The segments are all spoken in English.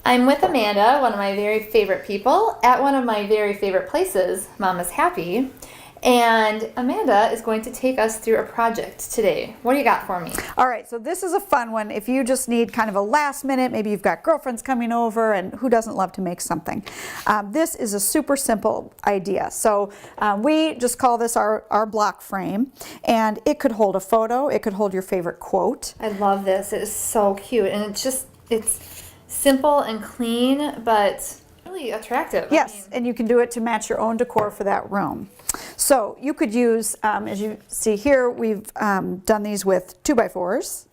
I'm with Amanda, one of my very favorite people, at one of my very favorite places, Mama's Happy. And Amanda is going to take us through a project today. What do you got for me? All right, so this is a fun one. If you just need kind of a last minute, maybe you've got girlfriends coming over, and who doesn't love to make something? This is a super simple idea. So we just call this our block frame, and it could hold a photo, it could hold your favorite quote. I love this. It is so cute, and it's simple and clean, but really attractive. Yes, and you can do it to match your own decor for that room. So you could use, as you see here, we've done these with 2x4s,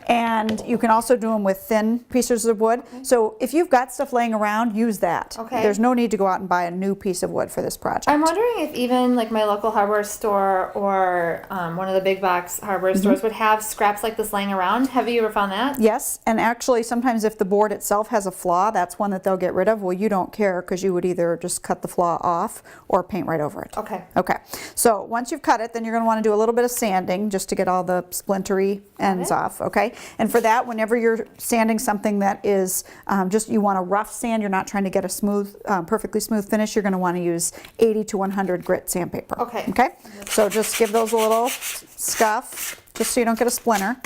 and you can also do them with thin pieces of wood. Okay. So if you've got stuff laying around, use that. Okay. There's no need to go out and buy a new piece of wood for this project. I'm wondering if even like my local hardware store or one of the big box hardware stores would have scraps like this laying around. Have you ever found that? Yes, and actually sometimes if the board itself has a flaw, that's one that they'll get rid of. Well, you don't care because you would either just cut the flaw off or paint right over it. Okay. Okay, so once you've cut it, then you're going to want to do a little bit of sanding just to get all the splintery ends off, okay? And for that, whenever you're sanding something that is just, you want a rough sand, you're not trying to get a smooth, perfectly smooth finish, you're going to want to use 80 to 100 grit sandpaper. Okay. Okay, so just give those a little scuff, just so you don't get a splinter.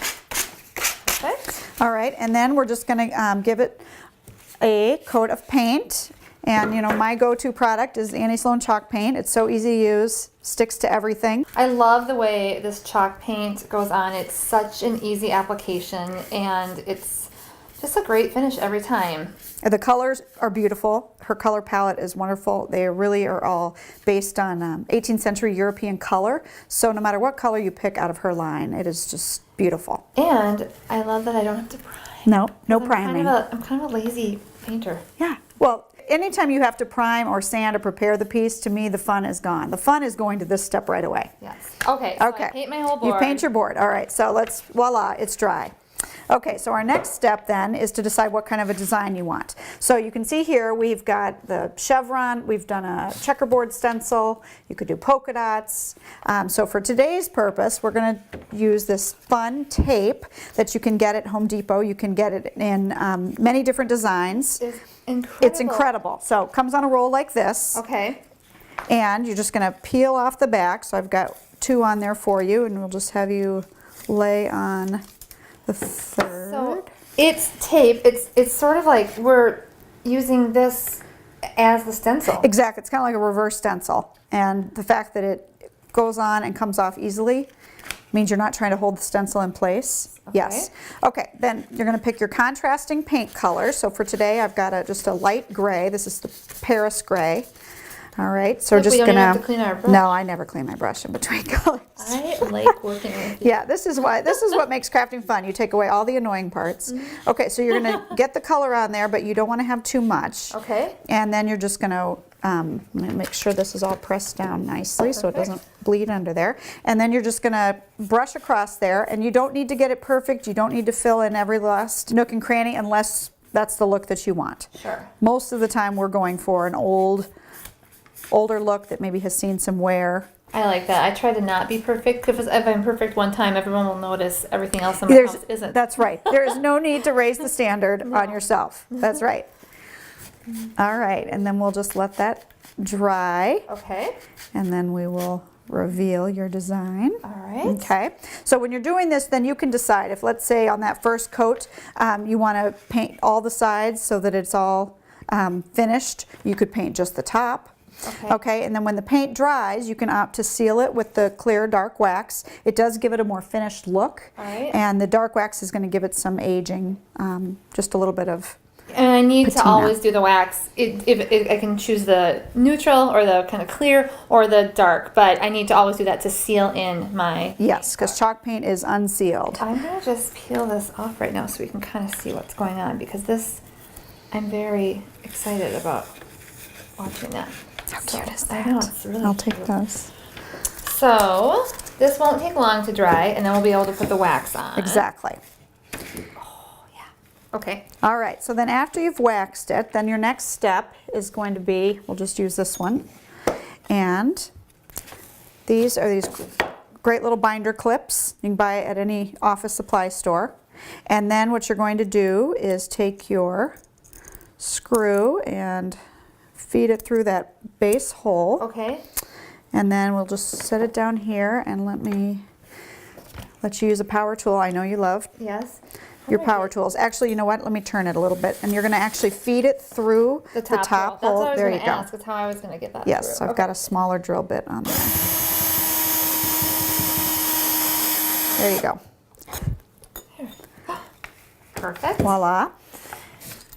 Okay. All right, and then we're just going to give it a coat of paint. And you know, my go-to product is Annie Sloan chalk paint. It's so easy to use, sticks to everything. I love the way this chalk paint goes on. It's such an easy application, and it's just a great finish every time. The colors are beautiful. Her color palette is wonderful. They really are all based on 18th century European color. So no matter what color you pick out of her line, it is just beautiful. And I love that I don't have to prime. No priming. I'm kind of a lazy painter. Yeah, well, anytime you have to prime or sand or prepare the piece, to me the fun is gone. The fun is going to this step right away. Yes. Okay, so I paint my whole board. You paint your board. All right, so let's, voila, it's dry. Okay, so our next step then is to decide what kind of a design you want. So you can see here we've got the chevron, we've done a checkerboard stencil, you could do polka dots. So for today's purpose, we're going to use this fun tape that you can get at Home Depot. You can get it in many different designs. It's incredible. It's incredible. So it comes on a roll like this. Okay. And you're just going to peel off the back. So I've got 2 on there for you, and we'll just have you lay on the third. So it's tape. It's sort of like we're using this as the stencil. Exactly. It's kind of like a reverse stencil. And the fact that it goes on and comes off easily means you're not trying to hold the stencil in place. Okay. Yes. Okay, then you're going to pick your contrasting paint color. So for today, I've got just a light gray. This is the Paris gray. All right, so we're just gonna. Have to clean our brush. No, I never clean my brush in between colors. I like working with you. Yeah, this is what makes crafting fun. You take away all the annoying parts. Okay, so you're gonna get the color on there, but you don't want to have too much. Okay. And then you're just gonna make sure this is all pressed down nicely so it doesn't bleed under there. And then you're just gonna brush across there, and you don't need to get it perfect. You don't need to fill in every last nook and cranny unless that's the look that you want. Sure. Most of the time we're going for an older look that maybe has seen some wear. I like that. I try to not be perfect, because if I'm perfect one time, everyone will notice everything else in my house isn't. That's right. There is no need to raise the standard on yourself. That's right. All right, and then we'll just let that dry. Okay. And then we will reveal your design. All right. Okay. So when you're doing this, then you can decide if, let's say, on that first coat, you want to paint all the sides so that it's all finished. You could paint just the top. Okay, and then when the paint dries, you can opt to seal it with the clear dark wax. It does give it a more finished look. All right. And the dark wax is going to give it some aging, just a little bit of And I need patina. to always do the wax. I can choose the neutral or the kind of clear or the dark, but I need to always do that to seal in my... Yes, because chalk paint is unsealed. I'm going to just peel this off right now so we can kind of see what's going on, because this, I'm very excited about watching that. How cute is that? I know, it's really I'll cute. take those. So this won't take long to dry, and then we'll be able to put the wax on. Exactly. Oh, yeah. Okay. All right, so then after you've waxed it, then your next step is going to be, we'll just use this one. And these are these great little binder clips. You can buy it at any office supply store. And then what you're going to do is take your screw and feed it through that base hole. Okay. And then we'll just set it down here and let you use a power tool. I know you love Yes. your power tools. Actually, you know what? Let me turn it a little bit. And you're going to actually feed it through the top hole. That's what I was there going you to go. ask. That's how I was going to get that Yes, through. I've got a smaller drill bit on there. There you go. Perfect. Voila.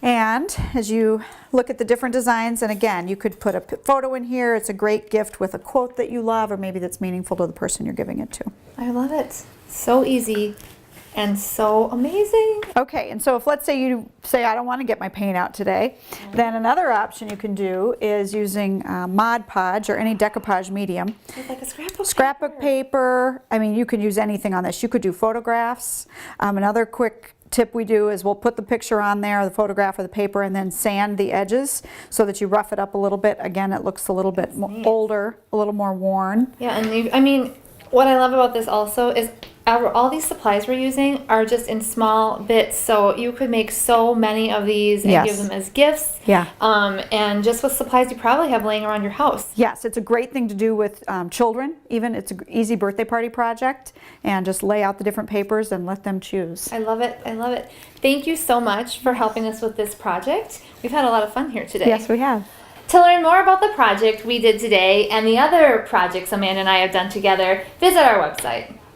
And as you look at the different designs, and again, you could put a photo in here. It's a great gift with a quote that you love or maybe that's meaningful to the person you're giving it to. I love it. So easy and so amazing. Okay, and so if let's say you say, I don't want to get my paint out today, then another option you can do is using Mod Podge or any decoupage medium. It's like a scrapbook. Scrapbook paper. I mean, you can use anything on this. You could do photographs. Another quick tip we do is we'll put the picture on there, the photograph or the paper, and then sand the edges so that you rough it up a little bit. Again, it looks a little bit older, a little more worn. Yeah, and I mean, what I love about this also is all these supplies we're using are just in small bits, so you could make so many of these and Yes. give them as gifts. Yeah. And just with supplies you probably have laying around your house. Yes, it's a great thing to do with children. Even it's an easy birthday party project, and just lay out the different papers and let them choose. I love it. I love it. Thank you so much for helping us with this project. We've had a lot of fun here today. Yes, we have. To learn more about the project we did today and the other projects Amanda and I have done together, visit our website.